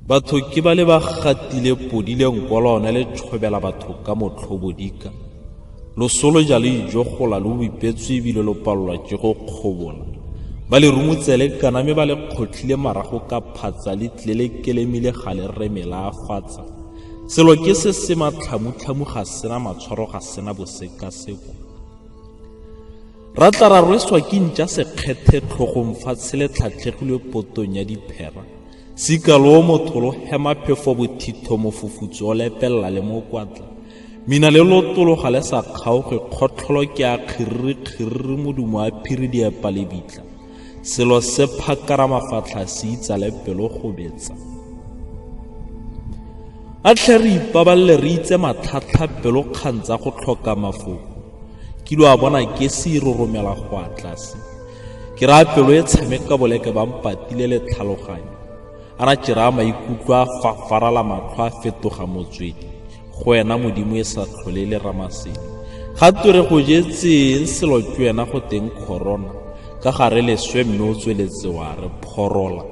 batho ke ba le ba gatile podile nkolone le tshobela batho ka motlhobodika losolo ja le ijo gola le boipetswe ebile lo palelwa ke go kgobola ba le rumutsele kana me ba le kgotlile marago ka phatsa le tlele kelemile ga le remela afatsa selo ke se se matlhamutlhamu ga sena matshwaro ga sena bosekaseko ratla ra rweswa ke ntja se kgethe tlhogong fatshe le tlhatlhegilwe potong ya diphera sikalo motho lo hema phefo bothitho mofufutso o lepella le mo kwatla mina le lotologa le sa kgaoge kgotlholo ke a khirri modumo a phiri di epa le bitla selo se phakara mafatla se itsa le pelo go betsa a tle re ipaballe re itse matlhatlha pelo kgantsa go tlhoka mafoko ke lo a bona ke se iroromela go atlase ke ra pelo e tshameka boleke ba mpatile le tlhaloganyo ana tjera maikutlo a fafarala matlho a fetoga motswedi go wena modimo e sa tlhole le ramasedi ga tore go jetseng selo ke wena go teng corona ka gare le swe mme o tsweletse wa re phorola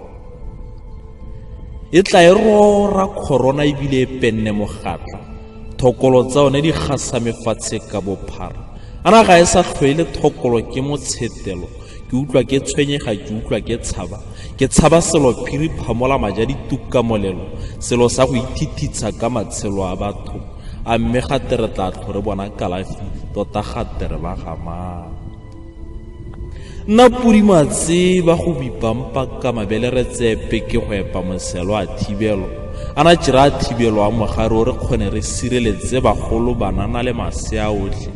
e tla e rora corona e bile e penne mogatla thokolo tsa one di gasa mefatshe ka bophara ana ga e sa tlhoile thokolo ke motshetelo ke utlwa ke tshwenyega ke utlwa ke tshaba selo phiri phamola maja dituka molelo selo sa go ithithitsa ka matshelo a batho a mme gate re tla tlhore bona kalafi tota gate re ba gama nna pudimatse ba go bipampa ka mabele re tsepe ke go epa moselo a thibelo ana tjera a thibelo a mogare o re kgone re sireletse bagolo banana le masea otlhe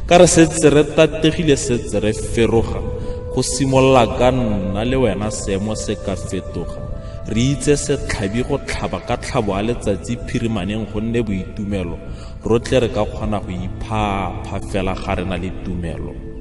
ka re setse re tategile setse re feroga go simolla ka nna le wena seemo se ka fetoga re itse se tlhabi go tlhaba ka tlhabo a letsatsi phirimaneng go nne boitumelo rotle re ka kgona go ipha fela ga rena le tumelo